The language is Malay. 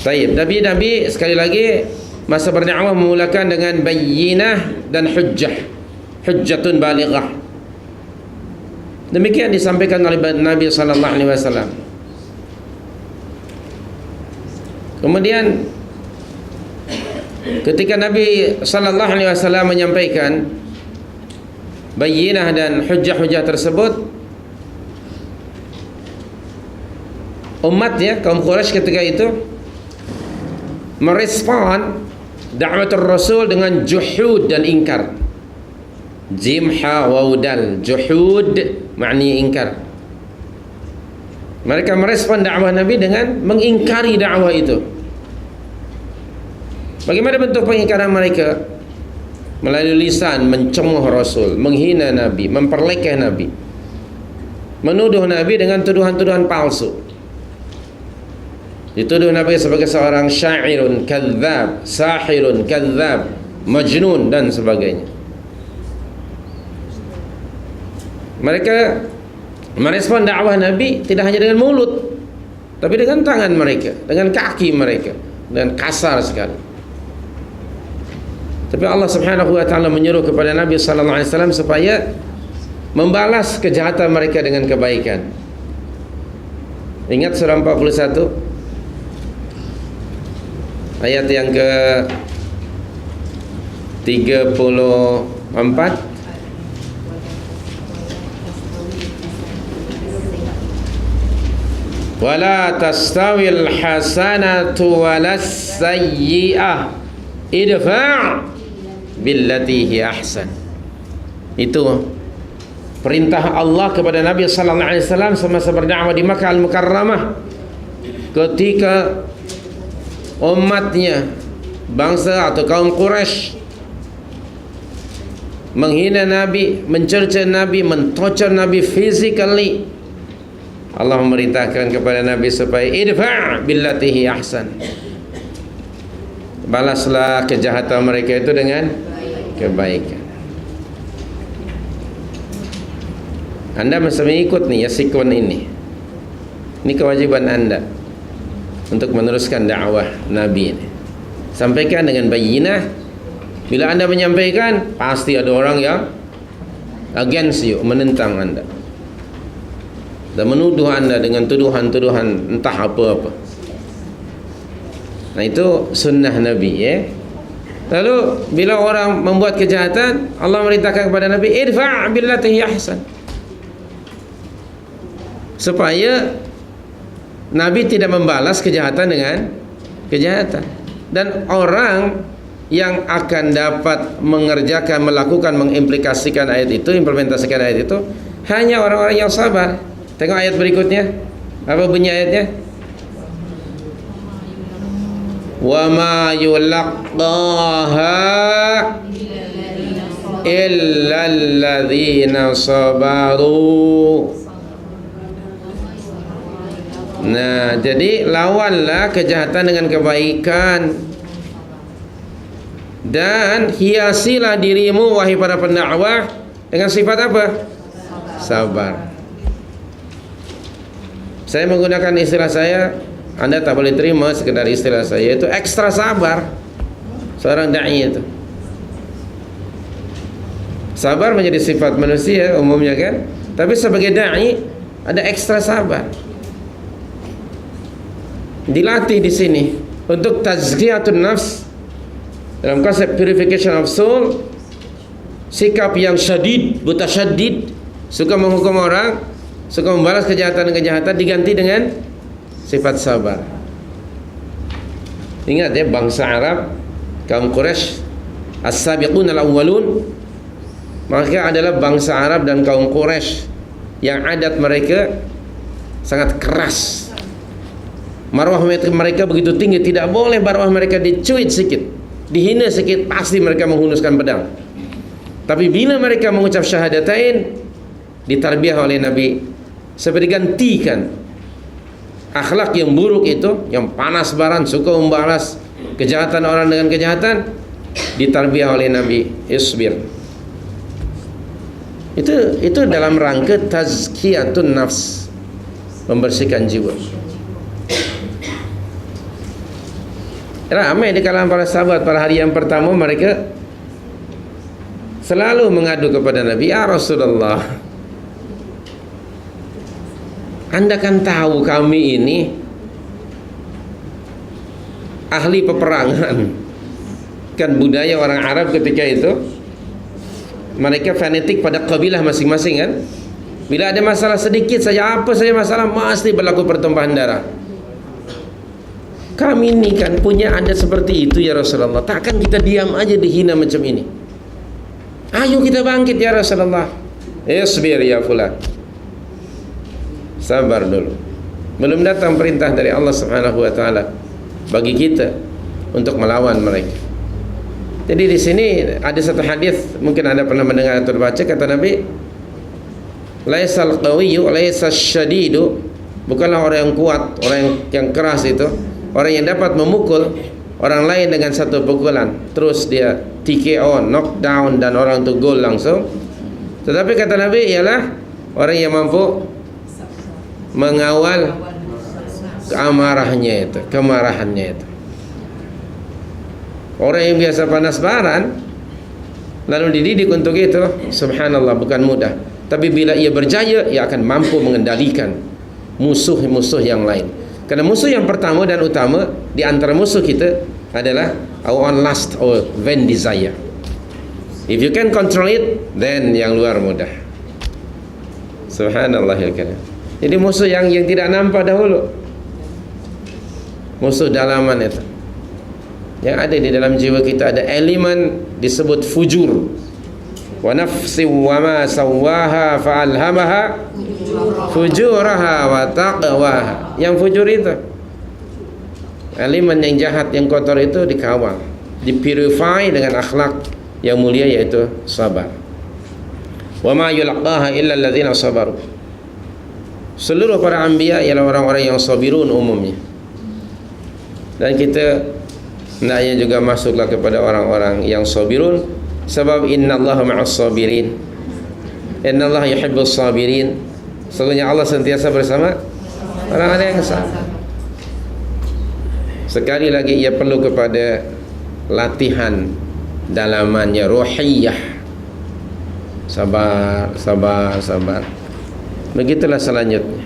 Taib. Nabi sekali lagi masa berdakwah memulakan dengan bayyinah dan hujjah, hujjatun balighah. Demikian disampaikan oleh Nabi sallallahu alaihi wasallam. Kemudian ketika Nabi sallallahu alaihi wasallam menyampaikan bayyinah dan hujjah-hujjah tersebut, umatnya kaum Quraisy ketika itu merespon da'watul Rasul dengan juhud dan ingkar. Jim ha waw dal, juhud maknanya ingkar. Mereka merespon dakwah Nabi dengan mengingkari dakwah itu. Bagaimana bentuk pengingkaran mereka? Melalui lisan mencemooh Rasul, menghina Nabi, memperlekeh Nabi, menuduh Nabi dengan tuduhan-tuduhan palsu. Dituduh Nabi sebagai seorang syairun kadzab, sahirun kadzab, majnun dan sebagainya. Mereka merespon dakwah Nabi tidak hanya dengan mulut, tapi dengan tangan mereka, dengan kaki mereka, dengan kasar sekali. Tapi Allah Subhanahu wa taala menyuruh kepada Nabi sallallahu alaihi wasallam supaya membalas kejahatan mereka dengan kebaikan. Ingat surah 41 ayat yang ke 34. Wala tastawil hasanatu walas sayyi'ah idfa' billati hi ahsan. Itu perintah Allah kepada Nabi sallallahu alaihi wasallam semasa berdakwah di Makkah Al-Mukarramah ketika umatnya, bangsa atau kaum Quraisy menghina Nabi, mencerca Nabi, mentorture Nabi physically. Allah memerintahkan kepada Nabi supaya idfa' billatihi ahsan, balaslah kejahatan mereka itu dengan kebaikan. Anda mesti mengikut nih ya sikon ini. Ini kewajiban Anda untuk meneruskan dakwah Nabi ini. Sampaikan dengan bayyinah. Bila Anda menyampaikan, pasti ada orang yang against you, menentang Anda dan menuduh Anda dengan tuduhan-tuduhan entah apa-apa. Nah, itu sunnah Nabi ya. Lalu bila orang membuat kejahatan, Allah merintahkan kepada Nabi idfa' billati ahsan, supaya Nabi tidak membalas kejahatan dengan kejahatan. Dan orang yang akan dapat mengerjakan, melakukan, mengimplikasikan ayat itu, implementasikan ayat itu, hanya orang-orang yang sabar. Tengok ayat berikutnya. Apa bunyi ayatnya? Wa ma yulaqqaha illa alladzina sabaru. Nah, jadi lawanlah kejahatan dengan kebaikan dan hiasilah dirimu wahai para pendakwah dengan sifat apa? Sabar. Saya menggunakan istilah saya, Anda tak boleh terima sekedar istilah saya, itu ekstra sabar. Seorang dai itu sabar menjadi sifat manusia umumnya kan, tapi sebagai dai ada ekstra sabar. Dilatih di sini untuk tazkiyatun nafs dalam konsep purification of soul. Sikap yang syadid, mutasyaddid, suka menghukum orang, suka membalas kejahatan-kejahatan, diganti dengan sifat sabar. Ingat ya, bangsa Arab, kaum Quraisy, as-sabiqun al-awwalun, mereka adalah bangsa Arab dan kaum Quraisy yang adat mereka sangat keras. Marwah mereka begitu tinggi, tidak boleh marwah mereka dicuit sedikit, dihina sedikit, pasti mereka menghunuskan pedang. Tapi bila mereka mengucap syahadatain, ditarbiyah oleh Nabi seperti gantikan akhlak yang buruk itu, yang panas baran, suka membalas kejahatan orang dengan kejahatan, ditarbiyah oleh Nabi, isbir. Itu dalam rangka tazkiyatun nafs, membersihkan jiwa. Ramai di kalangan para sahabat pada hari yang pertama, mereka selalu mengadu kepada Nabi, ya Rasulullah, Anda kan tahu kami ini ahli peperangan. Kan budaya orang Arab ketika itu, mereka fanatik pada kabilah masing-masing kan. Bila ada masalah sedikit saja, apa saja masalah, mesti berlaku pertumpahan darah. Kami ini kan punya adat seperti itu ya Rasulullah. Takkan kita diam aja dihina macam ini. Ayo kita bangkit ya Rasulullah. Isbir ya fulan. Sabar dulu. Belum datang perintah dari Allah Subhanahu wa taala bagi kita untuk melawan mereka. Jadi di sini ada satu hadis, mungkin Anda pernah mendengar atau baca, kata Nabi, laisal qawiyyu laisas syadidu, bukanlah orang yang kuat, orang yang keras itu, orang yang dapat memukul orang lain dengan satu pukulan, terus dia TKO, knockdown, dan orang itu gol langsung. Tetapi kata Nabi ialah orang yang mampu mengawal kemarahannya itu. Orang yang biasa panas baran lalu dididik untuk itu, subhanallah, bukan mudah. Tapi bila ia berjaya, ia akan mampu mengendalikan musuh-musuh yang lain. Karena musuh yang pertama dan utama di antara musuh kita adalah our own lust or vain desire. If you can control it, then yang luar mudah. Subhanallah ya kan. Jadi musuh yang tidak nampak dahulu, musuh dalaman itu, yang ada di dalam jiwa kita, ada elemen disebut fujur. Wa nafsi wa ma sawaha fa'alhamaha fujuraha wa taqwaha. Yang fujur itu, elemen yang jahat, yang kotor itu dikawal, dipurify dengan akhlak yang mulia, yaitu sabar. Wa ma yulaqaha illa alladzina sabaru. Seluruh para anbiya ialah orang-orang yang sabirun umumnya. Dan kita hendaknya juga masuklah kepada orang-orang yang sabirun, sebab innallaha ma'as sabirin, innallaha yuhibbus sabirin. Sesungguhnya Allah sentiasa bersama orang-orang yang sabar. Sekali lagi, ia perlu kepada latihan dalamannya, ruhiyah. Sabar, sabar, sabar. Begitulah selanjutnya.